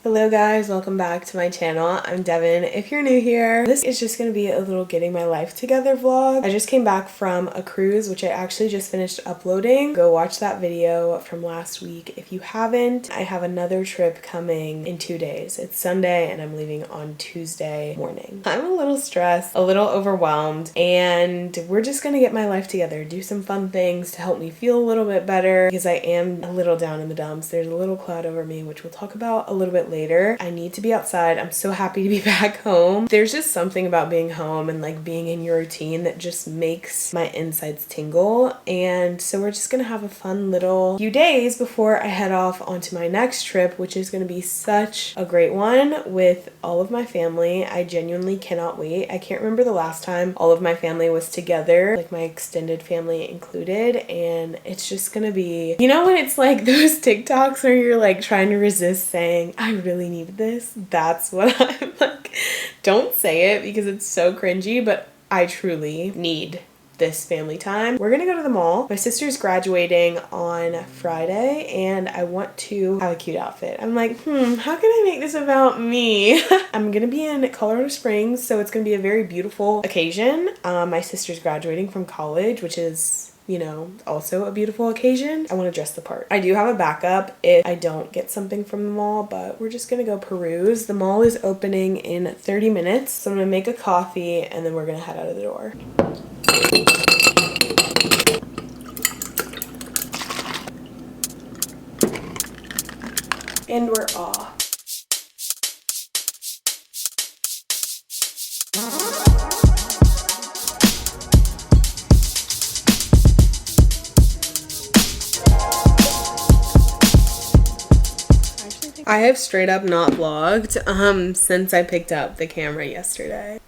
Hello guys, welcome back to my channel. I'm Devon. If you're new here, this is just going to be a little getting my life together vlog. I just came back from a cruise, which I actually just finished uploading. Go watch that video from last week if you haven't. I have another trip coming in 2 days. It's Sunday and I'm leaving on Tuesday morning. I'm a little stressed, a little overwhelmed, and we're just going to get my life together, do some fun things to help me feel a little bit better because I am a little down in the dumps. There's a little cloud over me, which we'll talk about a little bit later. I need to be outside. I'm so happy to be back home. There's just something about being home and like being in your routine that just makes my insides tingle. And so we're just gonna have a fun little few days before I head off onto my next trip, which is gonna be such a great one with all of my family. I genuinely cannot wait. I can't remember the last time all of my family was together, like my extended family included, and it's just gonna be, you know, when it's like those TikToks where you're like trying to resist saying, I really need this. That's what I'm like. Don't say it because it's so cringy, but I truly need this family time. We're gonna go to the mall. My sister's graduating on Friday and I want to have a cute outfit. I'm like, how can I make this about me? I'm gonna be in Colorado Springs, so it's gonna be a very beautiful occasion. My sister's graduating from college, which is, you know, also a beautiful occasion. I want to dress the part. I do have a backup if I don't get something from the mall, but we're just gonna go peruse. The mall is opening in 30 minutes, so I'm gonna make a coffee and then we're gonna head out of the door. And we're off. I have straight up not vlogged since I picked up the camera yesterday.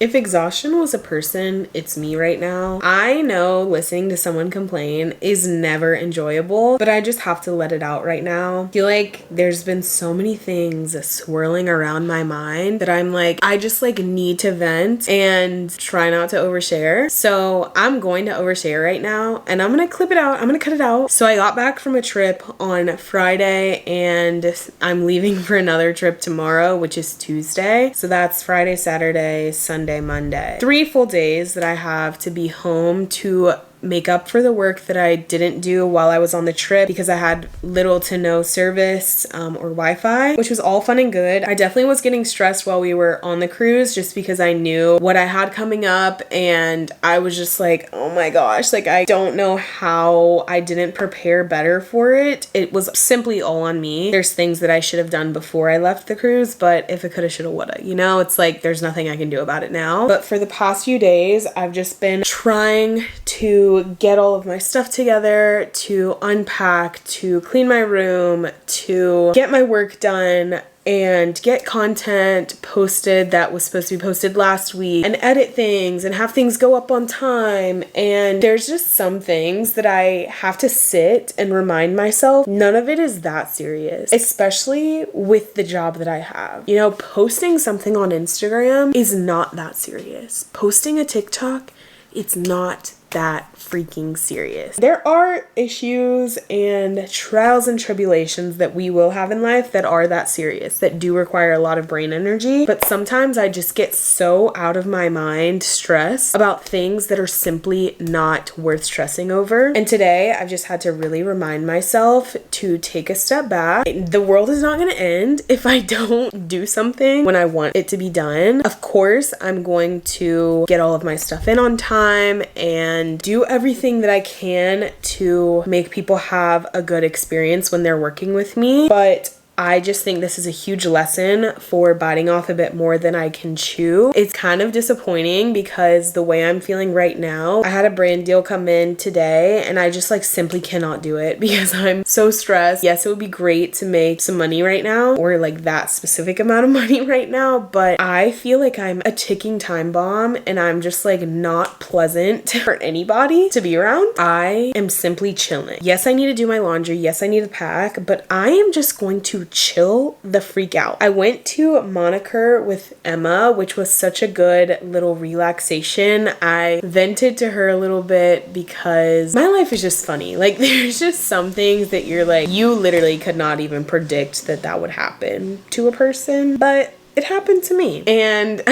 If exhaustion was a person, it's me right now. I know listening to someone complain is never enjoyable, but I just have to let it out right now. I feel like there's been so many things swirling around my mind that I'm like, I just like need to vent and try not to overshare. So I'm going to overshare right now and I'm gonna clip it out. I'm gonna cut it out. So I got back from a trip on Friday and I'm leaving for another trip tomorrow, which is Tuesday. So that's Friday, Saturday, Sunday, Monday. 3 full days that I have to be home to make up for the work that I didn't do while I was on the trip because I had little to no service or Wi-Fi, which was all fun and good. I definitely was getting stressed while we were on the cruise just because I knew what I had coming up and I was just like, oh my gosh, like I don't know how I didn't prepare better for it. It was simply all on me. There's things that I should have done before I left the cruise, but if it coulda, shoulda, woulda, you know, it's like there's nothing I can do about it now. But for the past few days, I've just been trying to get all of my stuff together, to unpack, to clean my room, to get my work done and get content posted that was supposed to be posted last week and edit things and have things go up on time. And there's just some things that I have to sit and remind myself none of it is that serious, especially with the job that I have. You know, posting something on Instagram is not that serious. Posting a TikTok, it's not that freaking serious. There are issues and trials and tribulations that we will have in life that are that serious, that do require a lot of brain energy, but sometimes I just get so out of my mind stressed about things that are simply not worth stressing over. And today I've just had to really remind myself to take a step back. The world is not going to end if I don't do something when I want it to be done. Of course, I'm going to get all of my stuff in on time and do everything that I can to make people have a good experience when they're working with me. But I just think this is a huge lesson for biting off a bit more than I can chew. It's kind of disappointing because the way I'm feeling right now, I had a brand deal come in today and I just like simply cannot do it because I'm so stressed. Yes, it would be great to make some money right now or like that specific amount of money right now, but I feel like I'm a ticking time bomb and I'm just like not pleasant for anybody to be around. I am simply chilling. Yes, I need to do my laundry. Yes, I need to pack, but I am just going to chill the freak out. I went to Moniker with Emma, which was such a good little relaxation. I vented to her a little bit because my life is just funny. Like, there's just some things that you're like, you literally could not even predict that that would happen to a person, but it happened to me. And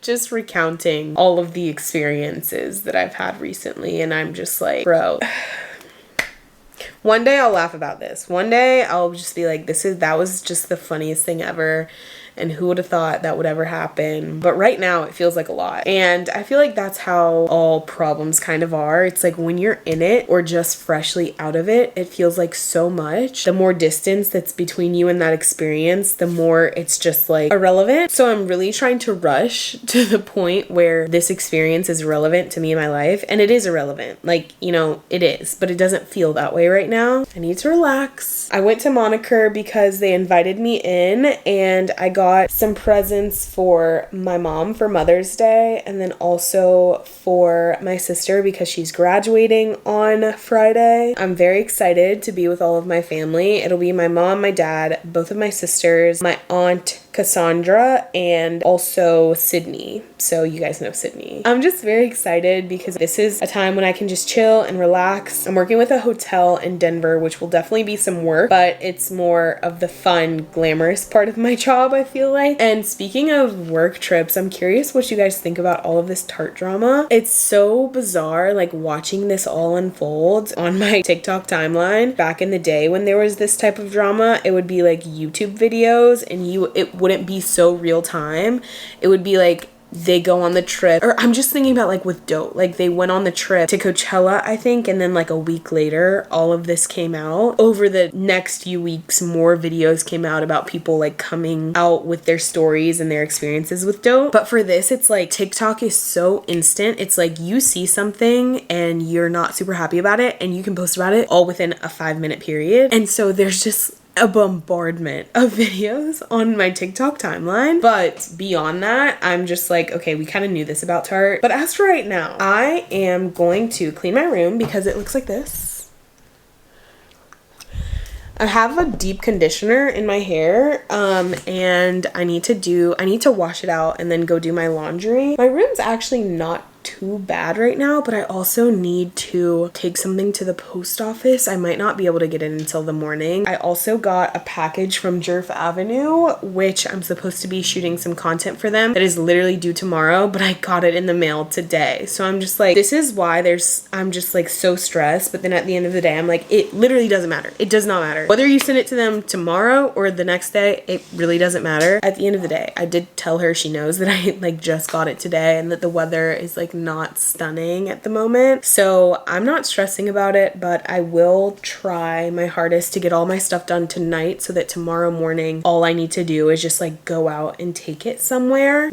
just recounting all of the experiences that I've had recently, and I'm just like, bro, one day I'll laugh about this. One day I'll just be like, that was just the funniest thing ever. And who would have thought that would ever happen? But right now it feels like a lot. And I feel like that's how all problems kind of are. It's like when you're in it or just freshly out of it, it feels like so much. The more distance that's between you and that experience, the more it's just like irrelevant. So I'm really trying to rush to the point where this experience is relevant to me in my life. And it is irrelevant. Like, you know, it is. But it doesn't feel that way right now. I need to relax. I went to Moniker because they invited me in, and I got some presents for my mom for Mother's Day, and then also for my sister because she's graduating on Friday. I'm very excited to be with all of my family. It'll be my mom, my dad, both of my sisters, my aunt Cassandra, and also Sydney. So you guys know Sydney. I'm just very excited because this is a time when I can just chill and relax. I'm working with a hotel in Denver, which will definitely be some work, but it's more of the fun, glamorous part of my job, I feel like. And speaking of work trips, I'm curious what you guys think about all of this Tarte drama. It's so bizarre, like watching this all unfold on my TikTok timeline. Back in the day when there was this type of drama, it would be like YouTube videos, and it wouldn't be so real time. It would be like they go on the trip, or I'm just thinking about like with Dope, like they went on the trip to Coachella, I think, and then like a week later all of this came out. Over the next few weeks, more videos came out about people like coming out with their stories and their experiences with Dope. But for this, it's like TikTok is so instant. It's like you see something and you're not super happy about it, and you can post about it all within a 5-minute period. And so there's just a bombardment of videos on my TikTok timeline. But beyond that, I'm just like, okay, we kind of knew this about Tarte. But as for right now, I am going to clean my room because it looks like this. I have a deep conditioner in my hair, and I need to wash it out and then go do my laundry. My room's actually not too bad right now, but I also need to take something to the post office. I might not be able to get in until the morning. I also got a package from Jerf Avenue, which I'm supposed to be shooting some content for them that is literally due tomorrow, but I got it in the mail today. So I'm just like, this is why I'm just like so stressed. But then at the end of the day, I'm like, it literally doesn't matter. It does not matter. Whether you send it to them tomorrow or the next day, it really doesn't matter. At the end of the day, I did tell her, she knows that I like just got it today and that the weather is like not stunning at the moment. So I'm not stressing about it, but I will try my hardest to get all my stuff done tonight so that tomorrow morning, all I need to do is just like go out and take it somewhere.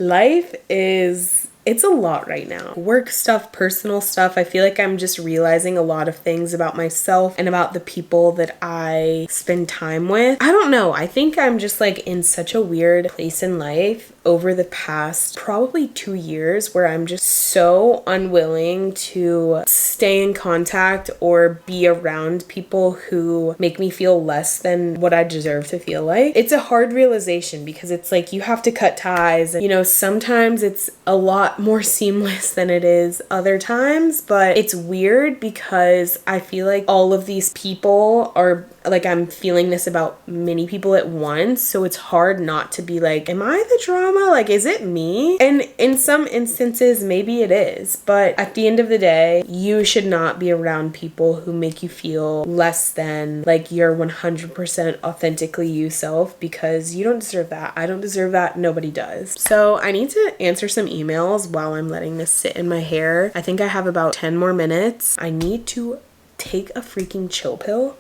It's a lot right now. Work stuff, personal stuff. I feel like I'm just realizing a lot of things about myself and about the people that I spend time with. I don't know. I think I'm just like in such a weird place in life over the past probably 2 years where I'm just so unwilling to stay in contact or be around people who make me feel less than what I deserve to feel like. It's a hard realization because it's like you have to cut ties, and you know, sometimes it's a lot more seamless than it is other times, but it's weird because I feel like all of these people are like, I'm feeling this about many people at once, so it's hard not to be like, am I the drama? Like, is it me? And in some instances, maybe it is, but at the end of the day, you should not be around people who make you feel less than like you're 100% authentically you self, because you don't deserve that. I don't deserve that. Nobody does. So I need to answer some emails while I'm letting this sit in my hair. I think I have about 10 more minutes. I need to take a freaking chill pill.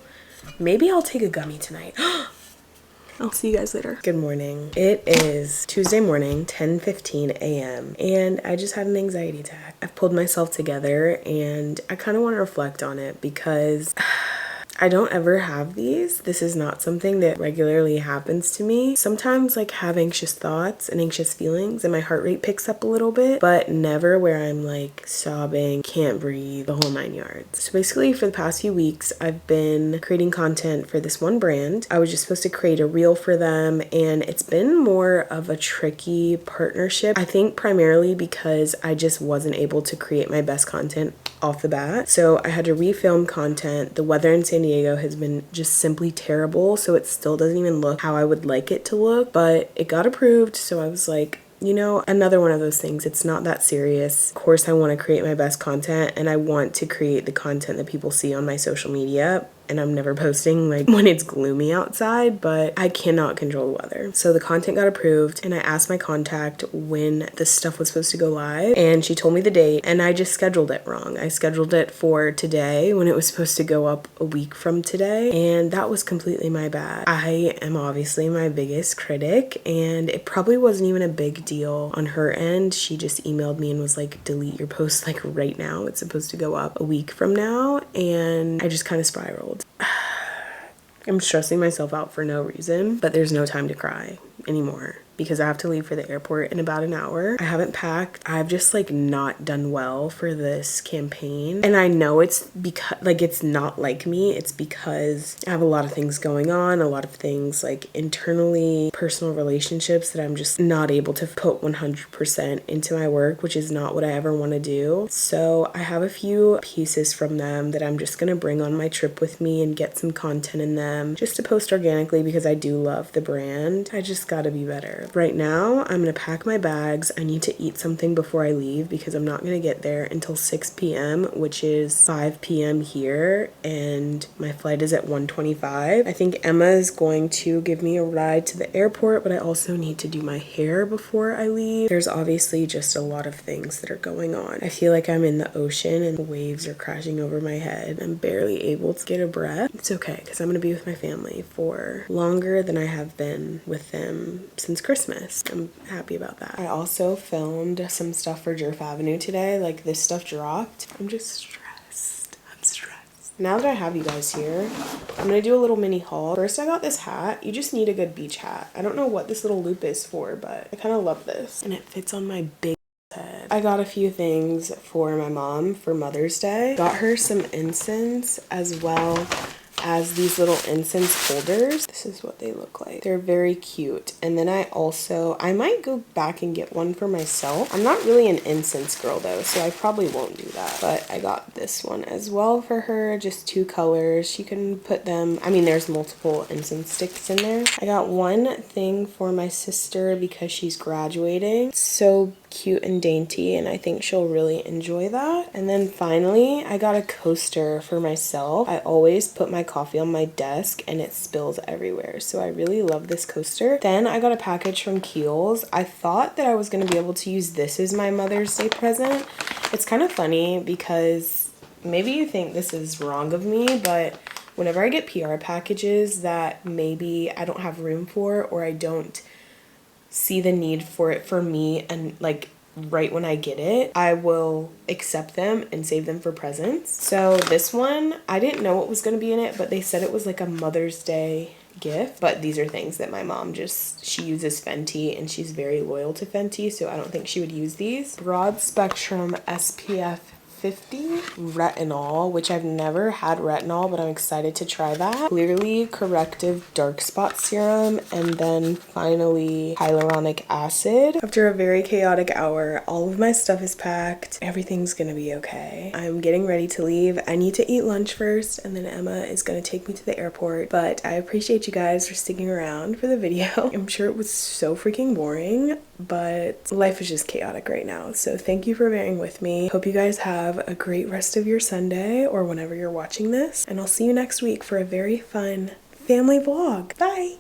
Maybe I'll take a gummy tonight. I'll see you guys later. Good morning. It is Tuesday morning, 10:15 a.m. and I just had an anxiety attack. I've pulled myself together and I kind of want to reflect on it because I don't ever have these. This is not something that regularly happens to me. Sometimes like have anxious thoughts and anxious feelings and my heart rate picks up a little bit, but never where I'm like sobbing, can't breathe, the whole 9 yards. So basically for the past few weeks, I've been creating content for this one brand. I was just supposed to create a reel for them, and it's been more of a tricky partnership. I think primarily because I just wasn't able to create my best content off the bat. So I had to refilm content. The weather in San Diego has been just simply terrible, so it still doesn't even look how I would like it to look, but it got approved. So I was like, you know, another one of those things. It's not that serious. Of course, I want to create my best content, and I want to create the content that people see on my social media. And I'm never posting like when it's gloomy outside, but I cannot control the weather. So the content got approved, and I asked my contact when this stuff was supposed to go live, and she told me the date, and I just scheduled it wrong. I scheduled it for today when it was supposed to go up a week from today, and that was completely my bad. I am obviously my biggest critic, and it probably wasn't even a big deal on her end. She just emailed me and was like, delete your post like right now. It's supposed to go up a week from now, and I just kind of spiraled. I'm stressing myself out for no reason, but there's no time to cry anymore because I have to leave for the airport in about an hour. I haven't packed. I've just like not done well for this campaign. And I know it's because like it's not like me. It's because I have a lot of things going on, a lot of things like internally, personal relationships that I'm just not able to put 100% into my work, which is not what I ever want to do. So I have a few pieces from them that I'm just gonna bring on my trip with me and get some content in them just to post organically because I do love the brand. I just gotta be better. Right now, I'm gonna pack my bags. I need to eat something before I leave because I'm not gonna get there until 6 p.m., which is 5 p.m. here, and my flight is at 1:25. I think Emma is going to give me a ride to the airport, but I also need to do my hair before I leave. There's obviously just a lot of things that are going on. I feel like I'm in the ocean and the waves are crashing over my head. I'm barely able to get a breath. It's okay because I'm gonna be with my family for longer than I have been with them since Christmas. I'm happy about that. I also filmed some stuff for Jerf Avenue today. Like this stuff dropped. I'm just stressed. I'm stressed. Now that I have you guys here, I'm gonna do a little mini haul. First, I got this hat. You just need a good beach hat. I don't know what this little loop is for, but I kind of love this. And it fits on my big head. I got a few things for my mom for Mother's Day. Got her some incense as well as these little incense holders. This is what they look like. They're very cute. And then I might go back and get one for myself. I'm not really an incense girl though, so I probably won't do that. But I got this one as well for her, just 2 colors. She can put them, I mean, there's multiple incense sticks in there. I got one thing for my sister because she's graduating. So cute and dainty, and I think she'll really enjoy that. And then finally, I got a coaster for myself. I always put my coffee on my desk and it spills everywhere, so I really love this coaster. Then I got a package from Kiehl's. I thought that I was going to be able to use this as my Mother's Day present. It's kind of funny because maybe you think this is wrong of me, but whenever I get PR packages that maybe I don't have room for, or I don't see the need for it for me, and like right when I get it, I will accept them and save them for presents. So this one, I didn't know what was going to be in it, but they said it was like a Mother's Day gift. But these are things that my mom she uses Fenty, and she's very loyal to Fenty, so I don't think she would use these. Broad Spectrum SPF 50 retinol, which I've never had retinol, but I'm excited to try that. Clearly Corrective Dark Spot Serum, and then finally hyaluronic acid. After a very chaotic hour, all of my stuff is packed. Everything's gonna be okay. I'm getting ready to leave. I need to eat lunch first, and then Emma is gonna take me to the airport. But I appreciate you guys for sticking around for the video. I'm sure it was so freaking boring, but life is just chaotic right now. So thank you for bearing with me. Hope you guys have a great rest of your Sunday or whenever you're watching this, and I'll see you next week for a very fun family vlog. Bye!